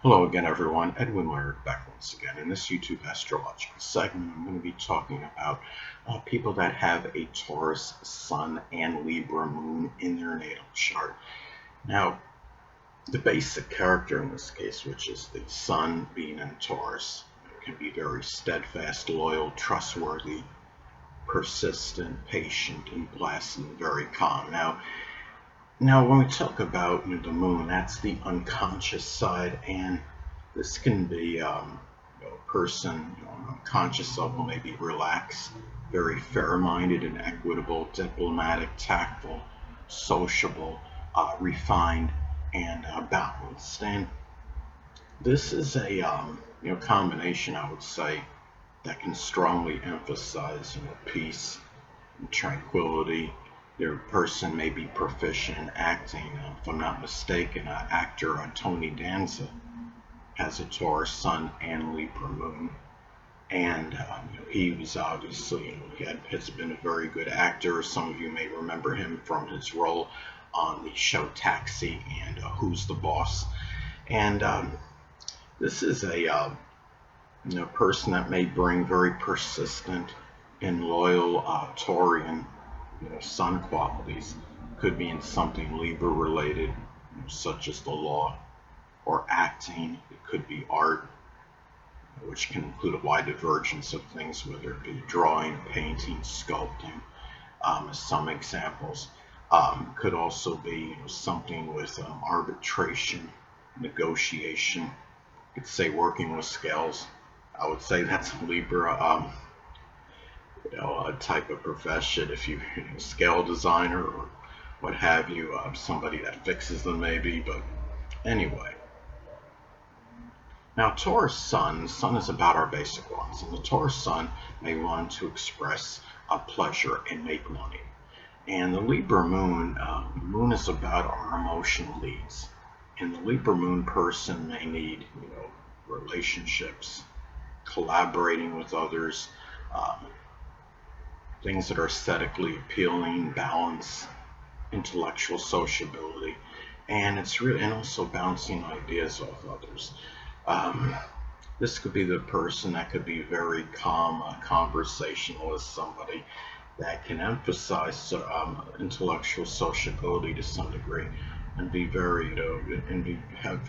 Hello again, everyone. Edwin Learnard back once again. In this YouTube astrological segment, I'm going to be talking about people that have a Taurus Sun and Libra Moon in their natal chart. Now, the basic character in this case, which is the Sun being in Taurus, can be very steadfast, loyal, trustworthy, persistent, patient, and blessed, and very calm. Now, when we talk about the Moon, that's the unconscious side, and this can be a person on a conscious level, maybe relaxed, very fair-minded and equitable, diplomatic, tactful, sociable, refined, and balanced. And this is a combination, I would say, that can strongly emphasize peace and tranquility. Their person may be proficient in acting. If I'm not mistaken, actor Tony Danza has a Taurus Sun and Libra Moon, and he was obviously has been a very good actor. Some of you may remember him from his role on the show Taxi and Who's the Boss. And this is a person that may bring very persistent and loyal Taurian Sun qualities. Could be in something Libra related, such as the law or acting. It could be art, which can include a wide divergence of things, whether it be drawing, painting, sculpting, as some examples. Could also be something with arbitration, negotiation. Could say working with scales. I would say that's Libra. A type of profession, if you scale designer or what have you, somebody that fixes them maybe. But anyway, now Taurus Sun is about our basic wants, and the Taurus Sun may want to express pleasure and make money. And the Libra Moon, Moon is about our emotional needs, and the Libra Moon person may need relationships, collaborating with others, things that are aesthetically appealing, balance, intellectual sociability, and also bouncing ideas off others. This could be the person that could be very calm, conversationalist, somebody that can emphasize intellectual sociability to some degree, and be very,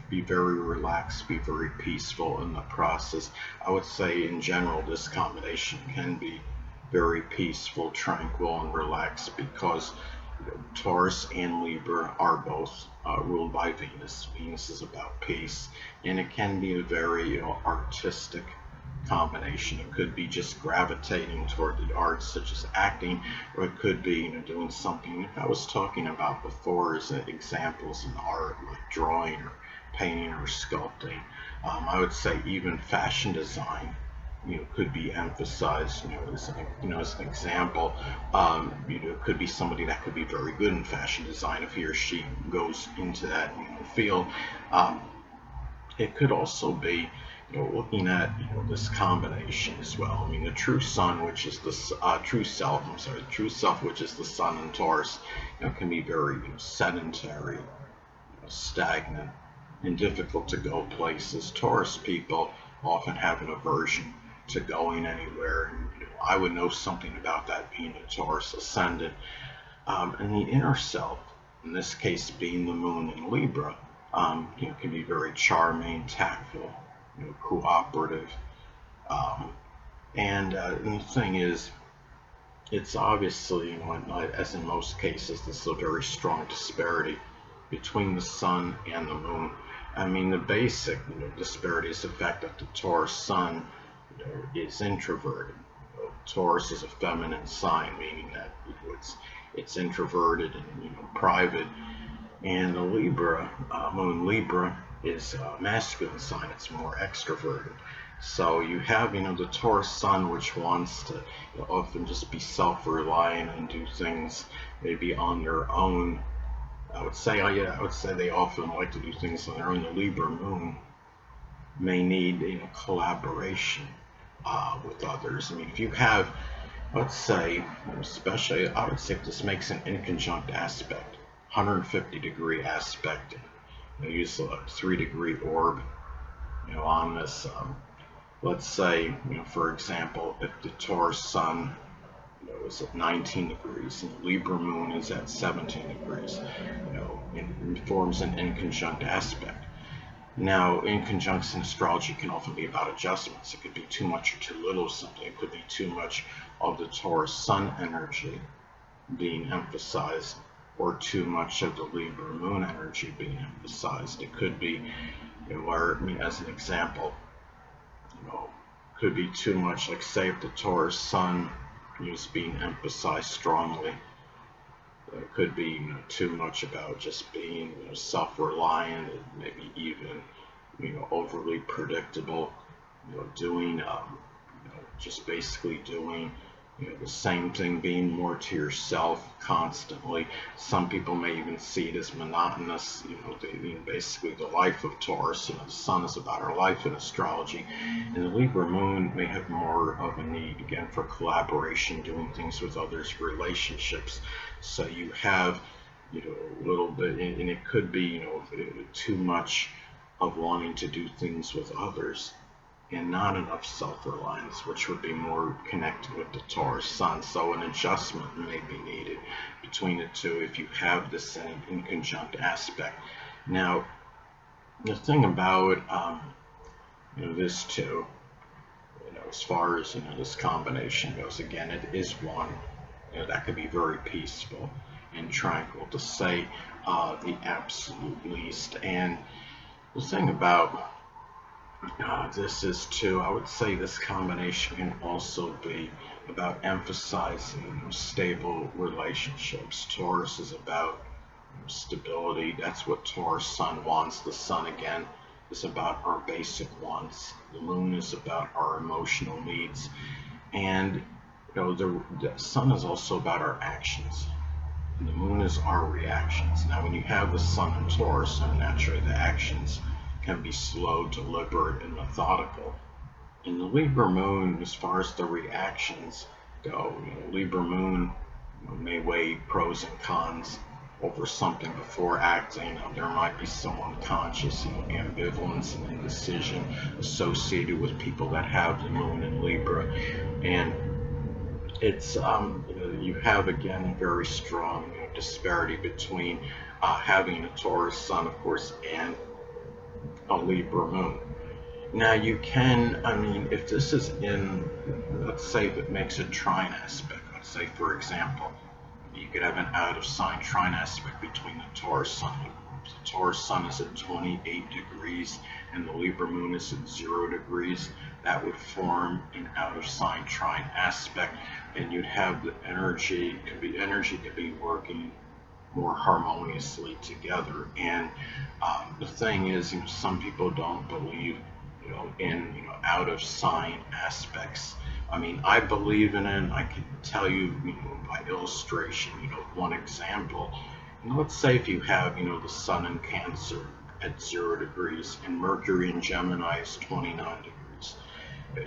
be very relaxed, be very peaceful in the process. I would say in general, this combination can be very peaceful, tranquil, and relaxed because Taurus and Libra are both ruled by Venus. Venus is about peace, and it can be a very artistic combination. It could be just gravitating toward the arts, such as acting, or it could be doing something like I was talking about before as examples in art, like drawing or painting or sculpting. I would say even fashion design could be emphasized, as an example. Could be somebody that could be very good in fashion design if he or she goes into that field. It could also be looking at this combination as well. I mean, the true Sun, which is the true self, which is the Sun in Taurus, can be very sedentary, stagnant, and difficult to go places. Taurus people often have an aversion to going anywhere. And, I would know something about that being a Taurus ascendant. And the inner self, in this case being the Moon in Libra, can be very charming, tactful, cooperative. And the thing is, it's obviously, as in most cases, there's a very strong disparity between the Sun and the Moon. I mean, the basic disparity is the fact that the Taurus Sun is introverted. Taurus is a feminine sign, meaning that it's introverted and private, and the Libra Moon Libra is a masculine sign. It's more extroverted. So you have the Taurus Sun, which wants to often just be self-reliant and do things maybe on their own. I would say they often like to do things on their own. The Libra Moon may need collaboration with others. I mean, if you have, let's say, especially, I would say if this makes an inconjunct aspect, 150-degree aspect, use a 3-degree orb on this, let's say, for example, if the Taurus sun, is at 19 degrees and the Libra moon is at 17 degrees, it forms an inconjunct aspect. Now, inconjunction astrology can often be about adjustments. It could be too much or too little of something. It could be too much of the Taurus sun energy being emphasized, or too much of the Libra moon energy being emphasized. It could be, as an example, could be too much, like say if the Taurus sun is being emphasized strongly, it could be too much about just being self-reliant, and maybe even overly predictable, doing just basically doing the same thing, being more to yourself constantly. Some people may even see it as monotonous, basically the life of Taurus. The sun is about our life in astrology, and the Libra moon may have more of a need, again, for collaboration, doing things with others, relationships. So you have, a little bit, and it could be, too much of wanting to do things with others and not enough self-reliance, which would be more connected with the Taurus sun. So an adjustment may be needed between the two if you have the same inconjunct aspect. Now, the thing about this too, as far as this combination goes, again, it is one that could be very peaceful and tranquil, to say the absolute least. And the thing about this is too, I would say this combination can also be about emphasizing stable relationships. Taurus is about stability. That's what Taurus sun wants. The sun, again, is about our basic wants. The moon is about our emotional needs. And the sun is also about our actions. And the moon is our reactions. Now, when you have the sun in Taurus, naturally the actions can be slow, deliberate, and methodical. In the Libra moon, as far as the reactions go, Libra moon may weigh pros and cons over something before acting. There might be some unconscious ambivalence and indecision associated with people that have the moon in Libra, and it's you have, again, a very strong disparity between having a Taurus sun, of course, and a Libra moon. Now you can, if this is in, let's say that makes a trine aspect, let's say, for example, you could have an out of sign trine aspect between the Taurus sun. The Taurus sun is at 28 degrees and the Libra moon is at 0 degrees. That would form an out of sign trine aspect, and you'd have the energy could be working more harmoniously together. And the thing is, some people don't believe, in out of sign aspects. I believe in it. I can tell you, by illustration, one example. Let's say if you have, the sun in Cancer at 0 degrees and Mercury in Gemini is 29 degrees.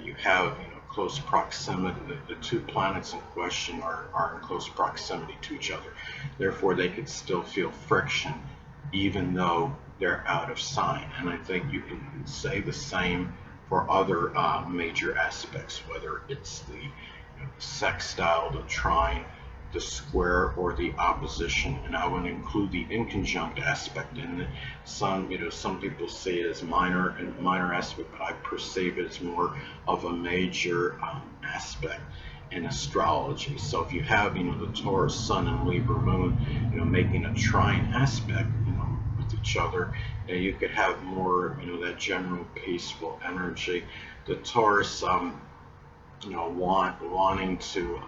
You have, close proximity. The two planets in question are in close proximity to each other. Therefore, they could still feel friction, even though they're out of sign. And I think you can say the same for other major aspects, whether it's the sextile, the trine, the square, or the opposition. And I would include the inconjunct aspect in it. Some people see it as minor aspect, but I perceive it as more of a major aspect in astrology. So if you have, the Taurus sun and Libra moon, making a trine aspect, with each other, you could have more, that general peaceful energy. The Taurus, wanting to,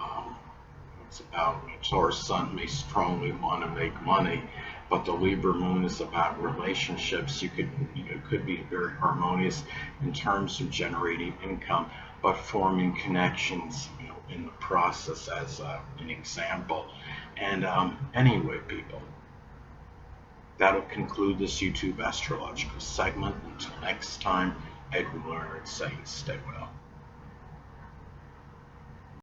it's about, Taurus sun may strongly want to make money, but the Libra moon is about relationships. You could be very harmonious in terms of generating income, but forming connections, in the process, as an example. And anyway, people, that'll conclude this YouTube astrological segment. Until next time, Edwin Learnard saying stay well.